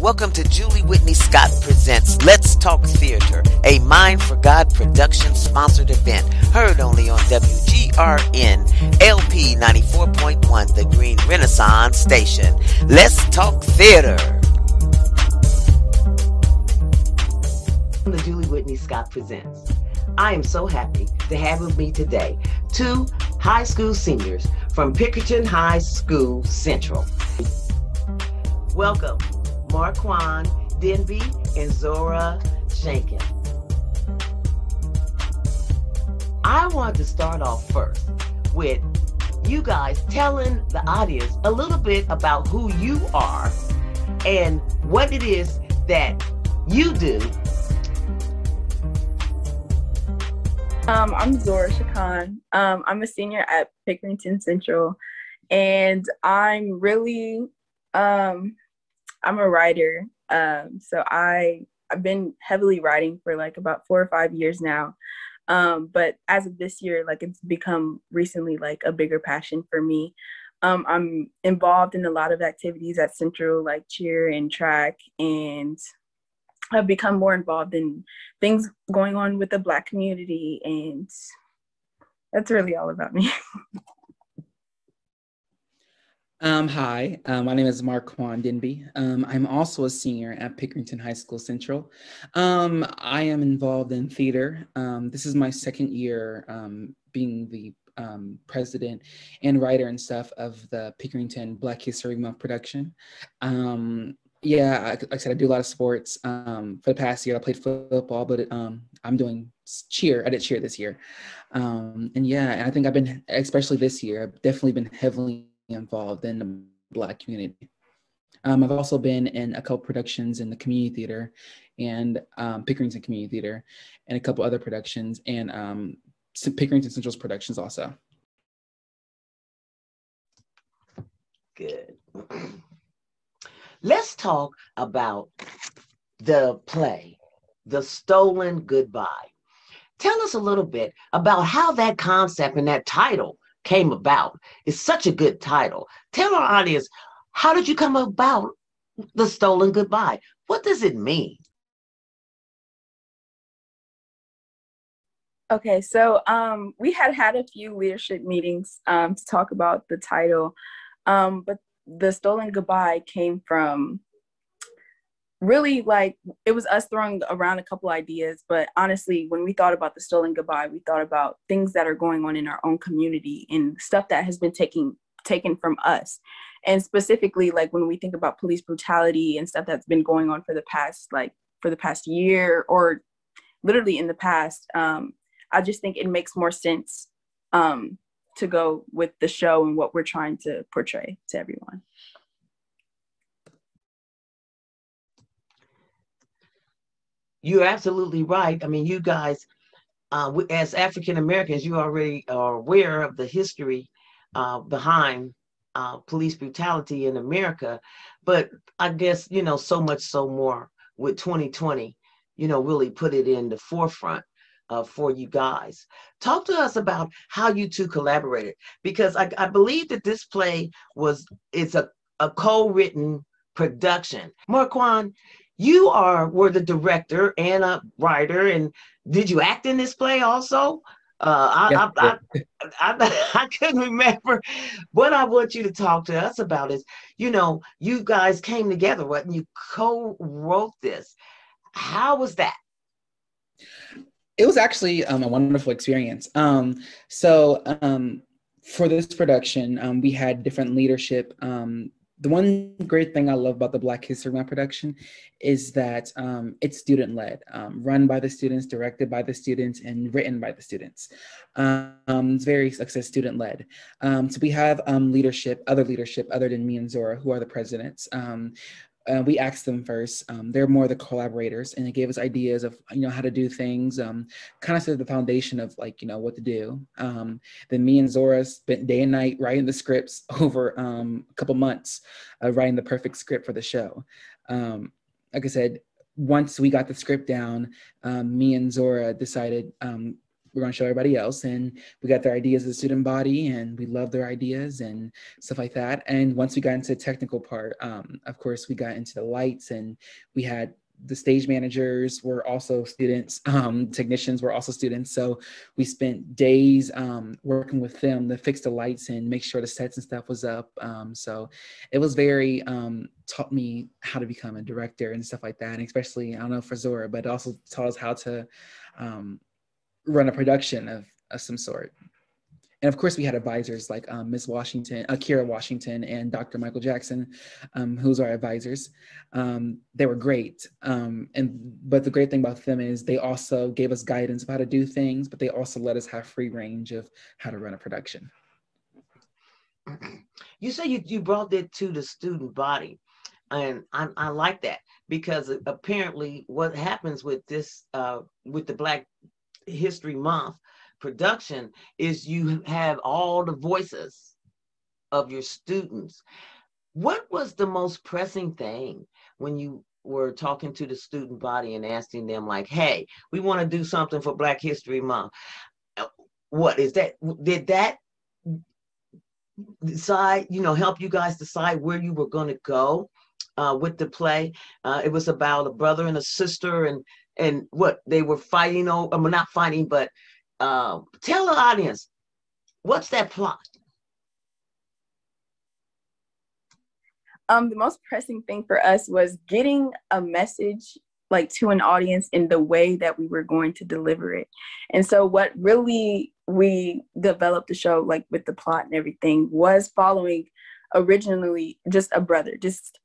Welcome to Julie Whitney Scott Presents Let's Talk Theater, a Mind for God production sponsored event, heard only on WGRN LP 94.1, the Green Renaissance Station. Let's Talk Theater. The Julie Whitney Scott Presents. I am so happy to have with me today two high school seniors from Pickerington High School Central. Welcome, Marquan Denby and Zora Shankin. I want to start off first with you guys telling the audience a little bit about who you are and what it is that you do. I'm Zora Shankin. I'm a senior at Pickerington Central, and I'm really I'm a writer. So I've been heavily writing for like about 4 or 5 years now. But as of this year, like it's become recently like a bigger passion for me. I'm involved in a lot of activities at Central, like cheer and track, and I've become more involved in things going on with the Black community, and that's really all about me. Hi, my name is Marquan Denby. I'm also a senior at Pickerington High School Central. I am involved in theater. This is my second year being the president and writer and stuff of the Pickerington Black History Month production. Like I said, I do a lot of sports. For the past year, I played football, but I'm doing cheer. I did cheer this year. And I think I've been, especially this year, I've definitely been heavily involved in the Black community. I've also been in a couple productions in the community theater and Pickerington Community Theater and a couple other productions and some Pickerington Central's productions also. Good. Let's talk about the play, The Stolen Goodbye. Tell us a little bit about how that concept and that title came about. It's such a good title. Tell our audience, how did you come about The Stolen Goodbye? What does it mean? Okay, so we had a few leadership meetings to talk about the title, but The Stolen Goodbye came from really like, it was us throwing around a couple ideas, but honestly, when we thought about The Stolen Goodbye, we thought about things that are going on in our own community and stuff that has been taken from us. And specifically, like when we think about police brutality and stuff that's been going on for the past year or literally in the past, I just think it makes more sense to go with the show and what we're trying to portray to everyone. You're absolutely right. I mean, you guys, as African Americans, you already are aware of the history behind police brutality in America. But I guess, so much so more with 2020, really put it in the forefront for you guys. Talk to us about how you two collaborated, because I believe that this play is a co-written production. Marquan, you were the director and a writer, and did you act in this play also? I couldn't remember. What I want you to talk to us about is, you guys came together, and you co-wrote this. How was that? It was actually a wonderful experience. For this production, we had different leadership. The one great thing I love about the Black History Month production is that it's student-led, run by the students, directed by the students, and written by the students. It's very, like I said, student-led. So we have other leadership other than me and Zora, who are the presidents. We asked them first. They're more the collaborators, and they gave us ideas of how to do things. Kind of set the foundation of what to do. Then me and Zora spent day and night writing the scripts over a couple months, writing the perfect script for the show. Like I said, once we got the script down, me and Zora decided. we're going to show everybody else. And we got their ideas as a student body, and we love their ideas and stuff like that. And once we got into the technical part, of course, we got into the lights, and we had the stage managers were also students, technicians were also students. So we spent days working with them to fix the lights and make sure the sets and stuff was up. So it was very, taught me how to become a director and stuff like that. And especially, I don't know for Zora, but it also taught us how to run a production of some sort. And of course, we had advisors like Ms. Washington, Kira Washington, and Dr. Michael Jackson, who's our advisors. They were great. But the great thing about them is they also gave us guidance of how to do things, but they also let us have free range of how to run a production. You say you brought it to the student body, and I like that, because apparently what happens with this, with the Black History Month production, is you have all the voices of your students. What was the most pressing thing when you were talking to the student body and asking them, like, hey, we want to do something for Black History Month? What is that? Did that decide, help you guys decide where you were going to go with the play? It was about a brother and a sister, and what they were fighting over, not fighting, but tell the audience, what's that plot? The most pressing thing for us was getting a message like to an audience in the way that we were going to deliver it. And so what really we developed the show, like with the plot and everything, was following originally just a brother, just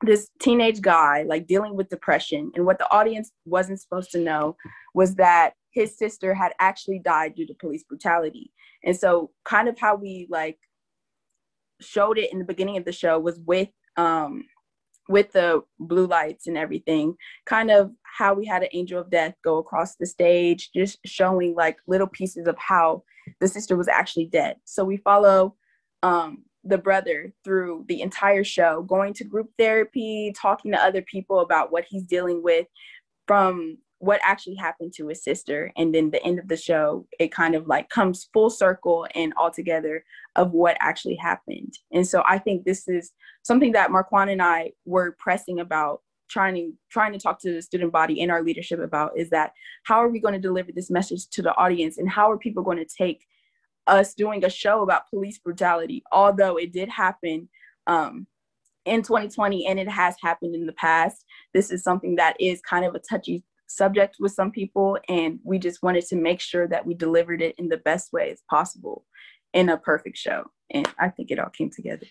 this teenage guy, like dealing with depression. And what the audience wasn't supposed to know was that his sister had actually died due to police brutality. And so kind of how we like showed it in the beginning of the show was with the blue lights and everything, kind of how we had an angel of death go across the stage, just showing like little pieces of how the sister was actually dead. So we follow the brother through the entire show, going to group therapy, talking to other people about what he's dealing with, from what actually happened to his sister. And then the end of the show, it kind of like comes full circle and all together of what actually happened. And so I think this is something that Marquan and I were pressing about, trying to talk to the student body and our leadership about, is that how are we going to deliver this message to the audience, and how are people going to take us doing a show about police brutality, although it did happen in 2020 and it has happened in the past. This is something that is kind of a touchy subject with some people, and we just wanted to make sure that we delivered it in the best way as possible in a perfect show. And I think it all came together.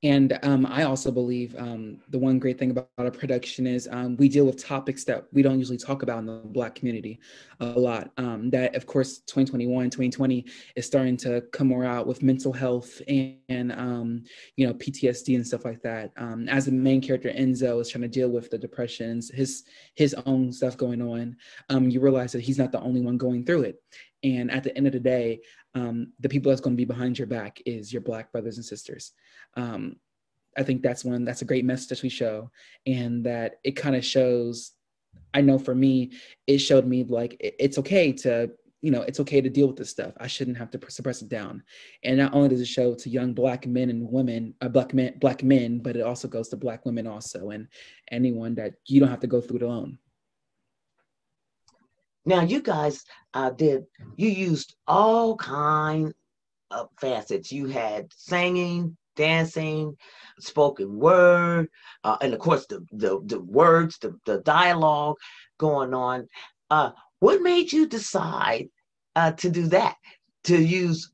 And I also believe the one great thing about a production is we deal with topics that we don't usually talk about in the Black community a lot. That, of course, 2021, 2020 is starting to come more out with mental health and PTSD and stuff like that. As the main character, Enzo, is trying to deal with the depressions, his own stuff going on, you realize that he's not the only one going through it. And at the end of the day, the people that's going to be behind your back is your Black brothers and sisters. I think that's a great message we show, and that it kind of shows, I know for me, it showed me like it's okay to, it's okay to deal with this stuff. I shouldn't have to suppress it down. And not only does it show to young Black men and women, Black men, but it also goes to Black women also, and anyone that you don't have to go through it alone. Now, you guys you used all kinds of facets. You had singing, dancing, spoken word, and of course the words, the dialogue going on. What made you decide to do that, to use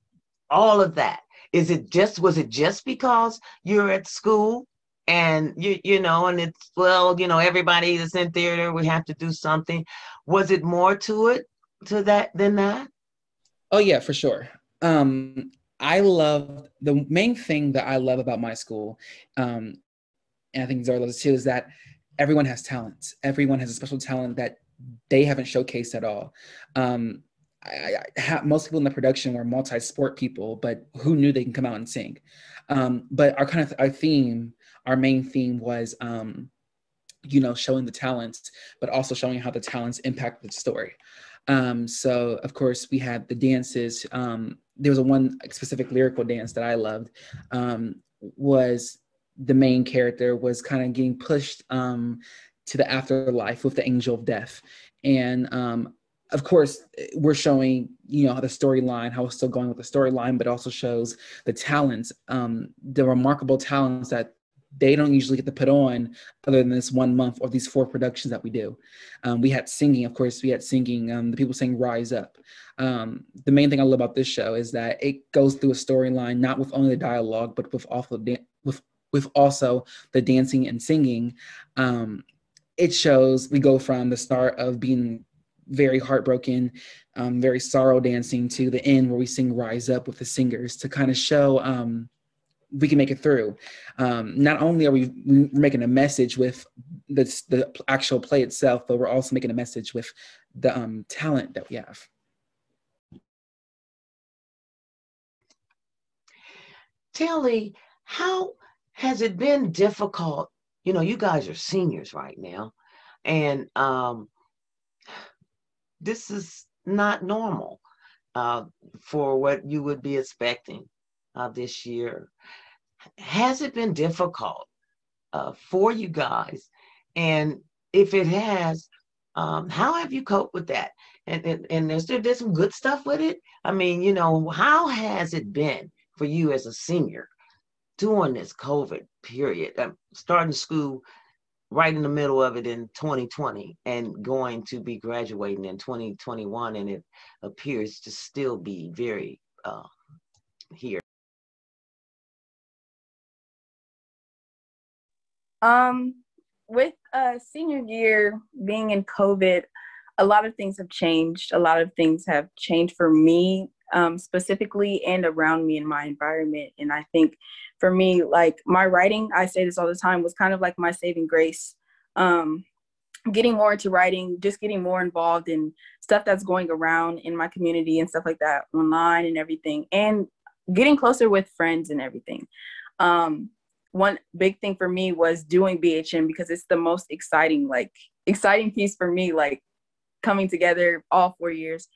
all of that? Was it just because you're at school and and it's, everybody that's in theater, we have to do something? Was it more to that than that? Oh yeah, for sure. I love, the main thing that I love about my school, and I think Zora loves it too, is that everyone has talents. Everyone has a special talent that they haven't showcased at all. Most people in the production were multi-sport people, but who knew they can come out and sing? But our main theme was, showing the talents, but also showing how the talents impact the story. So of course we had the dances. There was a one specific lyrical dance that I loved. Was the main character was kind of getting pushed to the afterlife with the angel of death, and of course we're showing the storyline, how it's still going with the storyline, but also shows the talents, the remarkable talents that they don't usually get to put on other than this 1 month or these 4 productions that we do. We had singing, of course, the people saying Rise Up. The main thing I love about this show is that it goes through a storyline, not with only the dialogue, but with also the dancing and singing. It shows we go from the start of being very heartbroken, very sorrow dancing, to the end where we sing Rise Up with the singers to kind of show we can make it through. Not only are we making a message with the actual play itself, but we're also making a message with the talent that we have. Telly, how has it been difficult? You guys are seniors right now, and this is not normal for what you would be expecting this year. Has it been difficult for you guys? And if it has, how have you coped with that? And there's some good stuff with it. I mean, how has it been for you as a senior during this COVID period, starting school right in the middle of it in 2020 and going to be graduating in 2021, and it appears to still be very here? With senior year being in COVID, a lot of things have changed. A lot of things have changed for me specifically and around me in my environment. And I think for me, like my writing, I say this all the time, was kind of like my saving grace. Getting more into writing, just getting more involved in stuff that's going around in my community and stuff like that, online and everything, and getting closer with friends and everything. One big thing for me was doing BHM because it's the most exciting piece for me, like coming together all 4 years.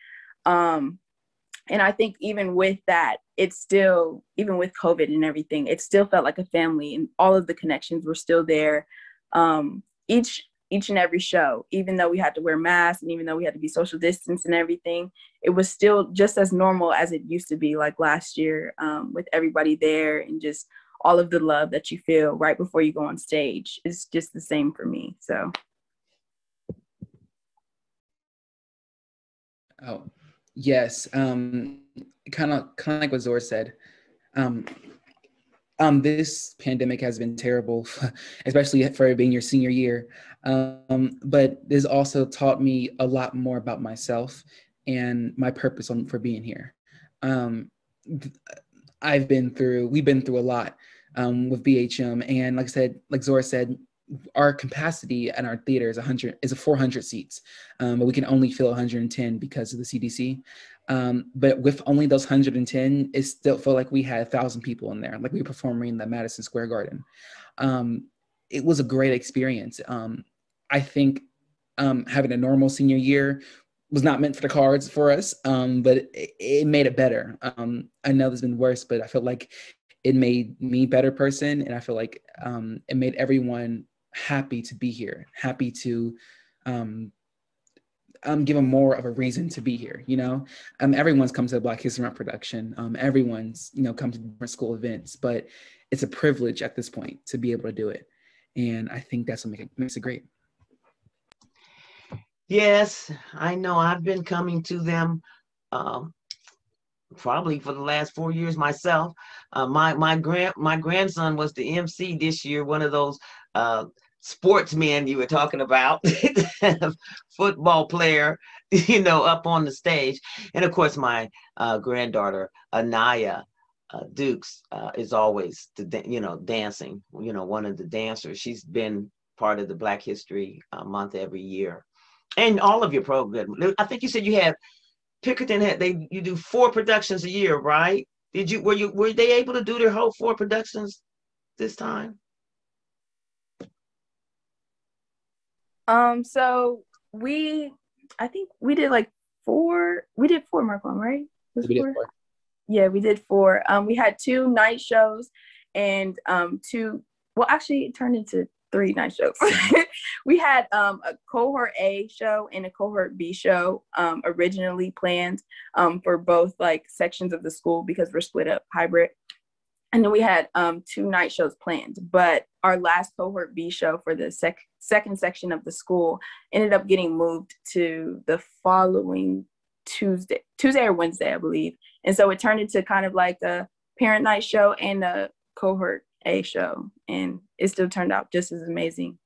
And I think even with that, it's still, even with COVID and everything, it still felt like a family, and all of the connections were still there. Each and every show, even though we had to wear masks and even though we had to be social distance and everything, it was still just as normal as it used to be, like last year, with everybody there, and just all of the love that you feel right before you go on stage is just the same for me. So. Oh, yes. Kind of like what Zora said. This pandemic has been terrible, especially for it being your senior year. But this also taught me a lot more about myself and my purpose for being here. We've been through a lot with BHM, and like I said, like Zora said, our capacity at our theater is 400 seats, but we can only fill 110 because of the CDC. But with only those 110, it still felt like we had 1,000 people in there, like we were performing in the Madison Square Garden. It was a great experience. I think having a normal senior year was not meant for the cards for us, but it made it better. I know there's been worse, but I feel like it made me a better person, and I feel like it made everyone happy to be here, happy to give them more of a reason to be here. Everyone's come to the Black History Month production. Everyone's come to different school events, but it's a privilege at this point to be able to do it, and I think that's what makes it great. Yes, I know. I've been coming to them probably for the last 4 years myself. My grandson was the MC this year, one of those sportsmen you were talking about, football player, up on the stage. And of course, my granddaughter, Anaya Dukes, is always, dancing, one of the dancers. She's been part of the Black History Month every year. And all of your programs. I think you said you have Pickerton you do 4 productions a year, right? Were they able to do their whole 4 productions this time? So I think we did like 4. We did 4, Marquan, right? We did 4. Yeah, we did 4. We had 2 night shows and 2. Well, actually, it turned into 3 night shows. We had a cohort A show and a cohort B show originally planned for both like sections of the school because we're split up hybrid. And then we had 2 night shows planned, but our last cohort B show for the second section of the school ended up getting moved to the following Tuesday or Wednesday, I believe. And so it turned into kind of like a parent night show and a cohort A show, and it still turned out just as amazing.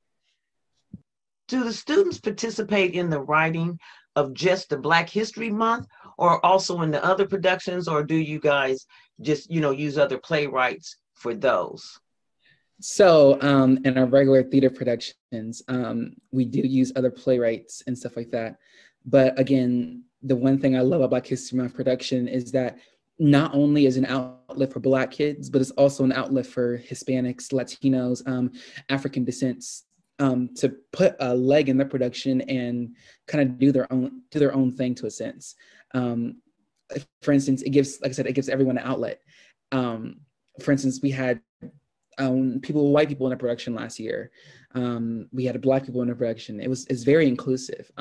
Do the students participate in the writing of just the Black History Month or also in the other productions, or do you guys just, use other playwrights for those? So in our regular theater productions, we do use other playwrights and stuff like that. But again, the one thing I love about Black History Month production is that not only is an outlet for Black kids, but it's also an outlet for Hispanics, Latinos, African descents, to put a leg in their production and kind of do their own thing to a sense. For instance, it gives, like I said, it gives everyone an outlet. For instance, we had white people in the production last year. We had Black people in the production. It's very inclusive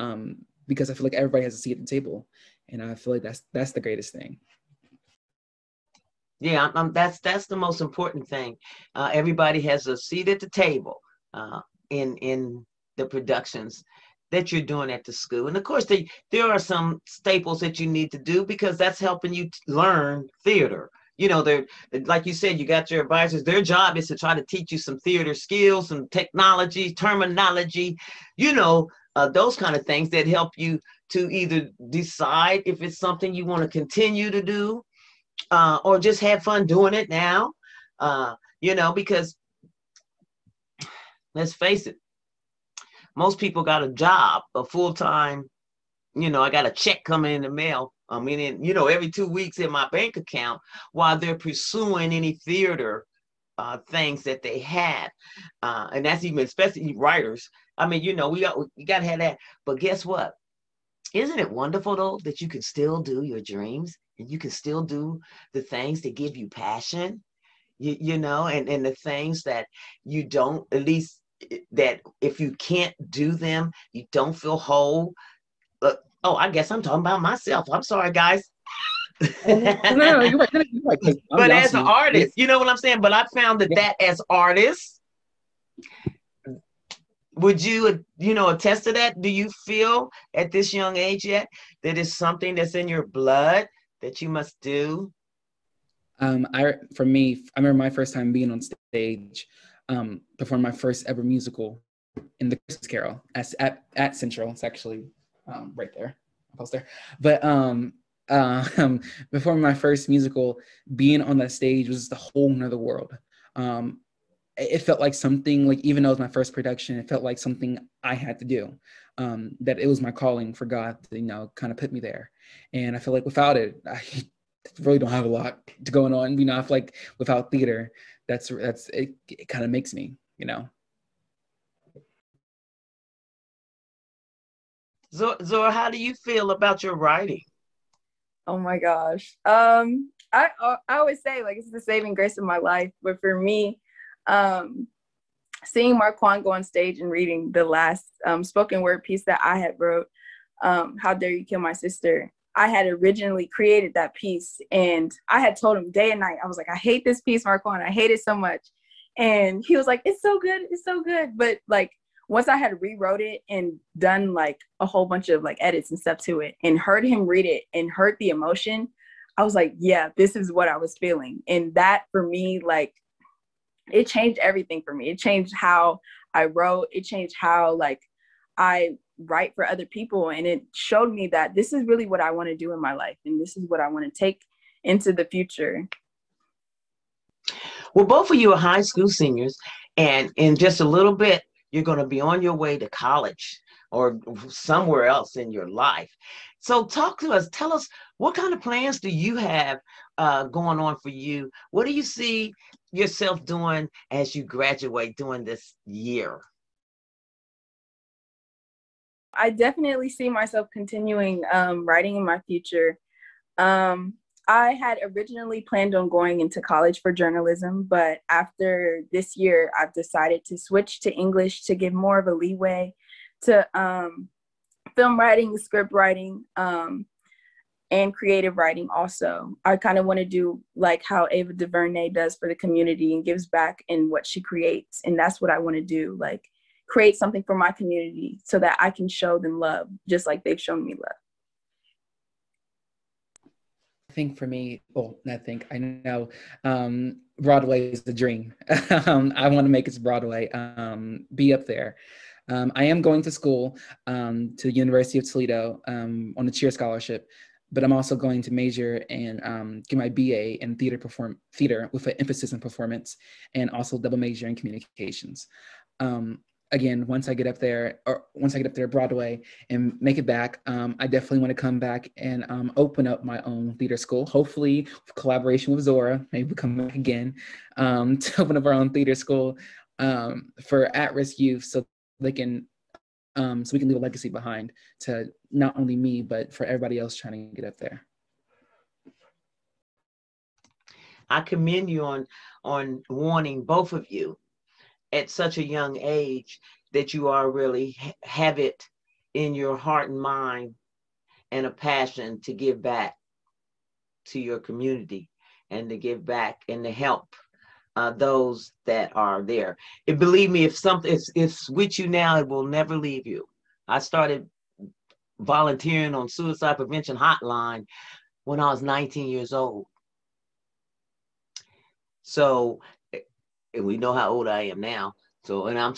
because I feel like everybody has a seat at the table, and I feel like that's the greatest thing. Yeah, that's the most important thing. Everybody has a seat at the table in the productions that you're doing at the school. And of course, there are some staples that you need to do because that's helping you learn theater. They're, like you said, you got your advisors. Their job is to try to teach you some theater skills, some technology, terminology, those kind of things that help you to either decide if it's something you want to continue to do or just have fun doing it now, because let's face it, most people got a job, a full-time, I got a check coming in the mail. I mean, every 2 weeks in my bank account while they're pursuing any theater things that they had. And that's even, especially writers. I mean, we got to have that. But guess what? Isn't it wonderful, though, that you can still do your dreams and you can still do the things that give you passion, and the things that you don't, at least that if you can't do them, you don't feel whole. I guess I'm talking about myself. I'm sorry, guys. No, you're right. But as an artist, you know what I'm saying? But I found that as artists, would you, attest to that? Do you feel at this young age yet that it's something that's in your blood that you must do? For me, I remember my first time being on stage, performing my first ever musical in the Christmas Carol at Central. It's actually right there, post there. But before my first musical, being on that stage was just a whole nother world. It felt like something, like, even though it was my first production, it felt like something I had to do, that it was my calling for God to, kind of put me there. And I feel like without it, I really don't have a lot to going on. I feel like without theater, that's it kind of makes me, Zora, how do you feel about your writing? Oh my gosh. I always say, like, it's the saving grace of my life. But for me, seeing Marquan go on stage and reading the last spoken word piece that I had wrote, How Dare You Kill My Sister, I had originally created that piece, and I had told him day and night, I was like, I hate this piece, Marquan. I hate it so much. And he was like, it's so good. It's so good. But like, once I had rewrote it and done like a whole bunch of like edits and stuff to it and heard him read it and heard the emotion, I was like, yeah, this is what I was feeling. And that for me, like, it changed everything for me. It changed how I wrote. It changed how like I write for other people. And it showed me that this is really what I want to do in my life. And this is what I want to take into the future. Well, both of you are high school seniors, and in just a little bit, you're going to be on your way to college or somewhere else in your life. So talk to us. Tell us, what kind of plans do you have going on for you? What do you see yourself doing as you graduate during this year? I definitely see myself continuing writing in my future. I had originally planned on going into college for journalism, but after this year, I've decided to switch to English to give more of a leeway to film writing, script writing, and creative writing also. I kind of want to do like how Ava DuVernay does for the community and gives back in what she creates. And that's what I want to do, like create something for my community so that I can show them love, just like they've shown me love. I think for me, I know Broadway is the dream. I want to make it to Broadway, be up there. I am going to school to the University of Toledo on a cheer scholarship, but I'm also going to major and get my BA in theater with an emphasis in performance, and also double major in communications. Again, once I get up there Broadway and make it back, I definitely want to come back and open up my own theater school, hopefully with collaboration with Zora. Maybe we come back again to open up our own theater school for at-risk youth, so they can so we can leave a legacy behind to not only me, but for everybody else trying to get up there. I commend you on warning both of you at such a young age that you are really have it in your heart and mind and a passion to give back to your community and to give back and to help those that are there. And believe me, if it's with you now, it will never leave you. I started volunteering on Suicide Prevention Hotline when I was 19 years old. So, and we know how old I am now. So, and I'm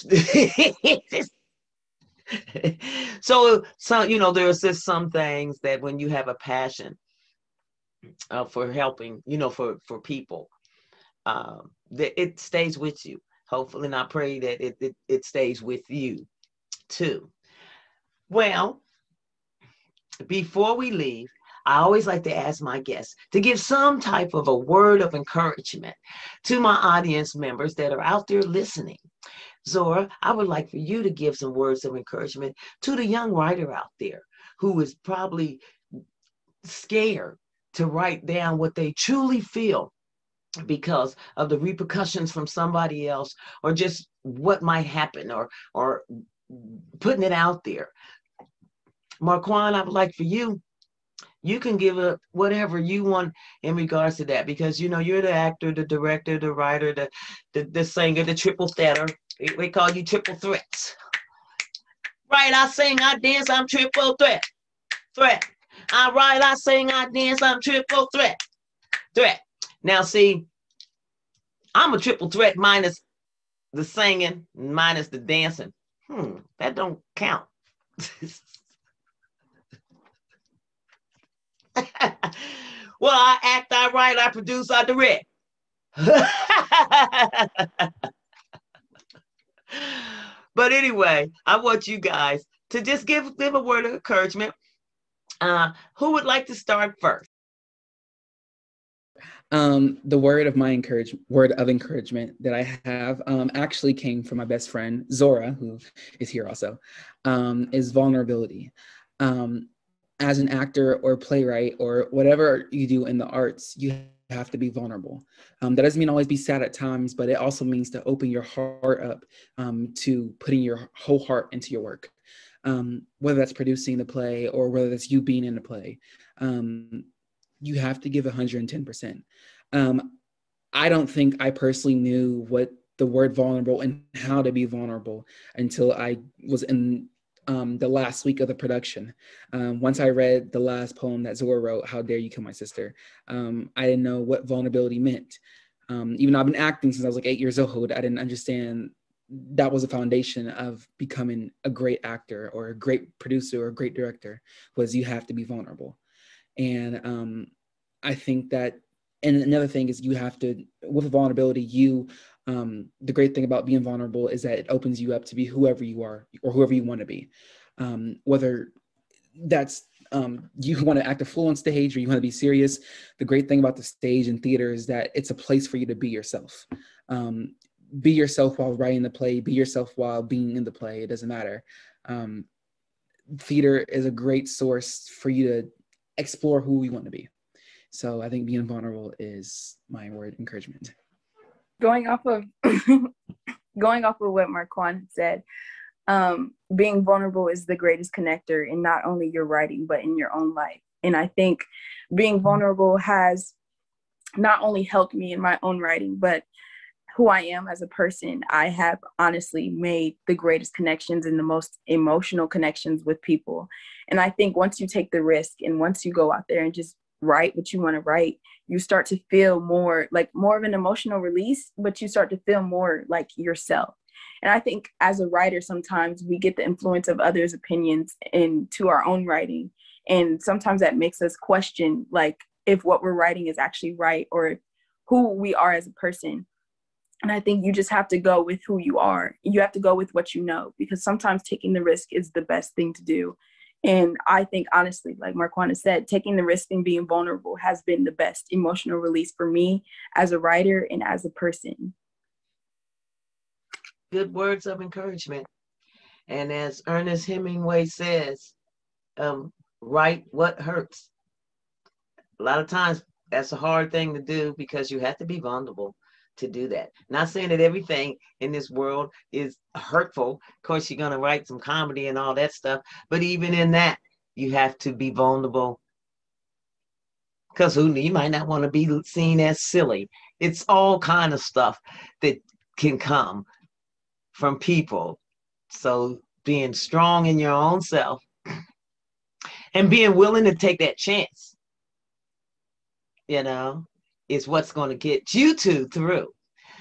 so you know, there's just some things that when you have a passion for helping, you know, for people, that it stays with you. Hopefully, and I pray that it stays with you too. Well, before we leave, I always like to ask my guests to give some type of a word of encouragement to my audience members that are out there listening. Zora, I would like for you to give some words of encouragement to the young writer out there who is probably scared to write down what they truly feel because of the repercussions from somebody else, or just what might happen, or putting it out there. Marquan, I would like for you can give up whatever you want in regards to that, because you know you're the actor, the director, the writer, the singer, the triple threater. We call you triple threats. Right, I sing, I dance, I'm triple threat. I write, I sing, I dance, I'm triple threat. Now see, I'm a triple threat minus the singing, minus the dancing. That don't count. Well, I act, I write, I produce, I direct. But anyway, I want you guys to just give a word of encouragement. Who would like to start first? The word of encouragement that I have actually came from my best friend, Zora, who is here also, is vulnerability. As an actor or playwright or whatever you do in the arts, you have to be vulnerable. That doesn't mean always be sad at times, but it also means to open your heart up to putting your whole heart into your work. Whether that's producing the play or whether that's you being in the play, you have to give 110%. I don't think I personally knew what the word vulnerable and how to be vulnerable until I was in the last week of the production. Once I read the last poem that Zora wrote, How Dare You Kill My Sister, I didn't know what vulnerability meant. Even though I've been acting since I was like 8 years old, I didn't understand that was a foundation of becoming a great actor or a great producer or a great director, was you have to be vulnerable. And I think that, and another thing is you have to, with vulnerability, the great thing about being vulnerable is that it opens you up to be whoever you are or whoever you want to be. Whether that's you want to act a fool on stage or you want to be serious, the great thing about the stage and theater is that it's a place for you to be yourself. Be yourself while writing the play, be yourself while being in the play. It doesn't matter. theater is a great source for you to explore who we want to be. So I think being vulnerable is my word encouragement. Going off of what Marquan said, being vulnerable is the greatest connector in not only your writing, but in your own life. And I think being vulnerable has not only helped me in my own writing, but who I am as a person. I have honestly made the greatest connections and the most emotional connections with people. And I think once you take the risk and once you go out there and just write what you want to write, you start to feel more of an emotional release, but you start to feel more like yourself. And I think as a writer, sometimes we get the influence of others' opinions into our own writing. And sometimes that makes us question, like, if what we're writing is actually right or who we are as a person. And I think you just have to go with who you are. You have to go with what you know, because sometimes taking the risk is the best thing to do. And I think, honestly, like Marquan said, taking the risk and being vulnerable has been the best emotional release for me as a writer and as a person. Good words of encouragement. And as Ernest Hemingway says, write what hurts. A lot of times that's a hard thing to do because you have to be vulnerable to do that. Not saying that everything in this world is hurtful. Of course, you're going to write some comedy and all that stuff. But even in that, you have to be vulnerable. Because you might not want to be seen as silly. It's all kind of stuff that can come from people. So being strong in your own self and being willing to take that chance, is what's going to get you two through.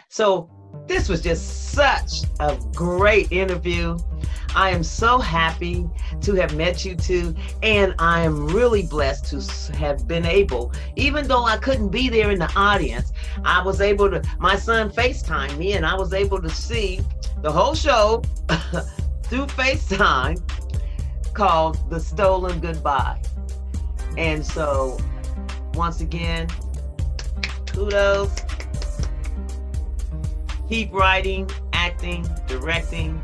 So this was just such a great interview. I am so happy to have met you two, and I am really blessed to have been able, even though I couldn't be there in the audience, I was able to, my son FaceTimed me, and I was able to see the whole show through FaceTime, called The Stolen Goodbye. And so once again, kudos. Keep writing, acting, directing,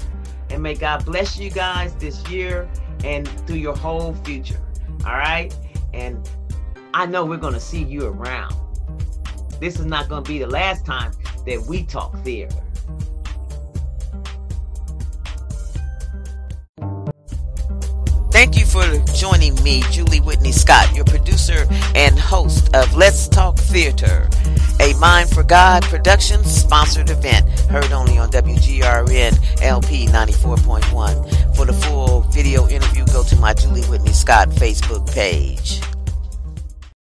and may God bless you guys this year and through your whole future. All right? And I know we're going to see you around. This is not going to be the last time that we talk theater. Thank you for joining me, Julie Whitney Scott, your producer and host of Let's Talk Theater, a Mind for God Productions sponsored event, heard only on WGRN LP 94.1. For the full video interview, go to my Julie Whitney Scott Facebook page.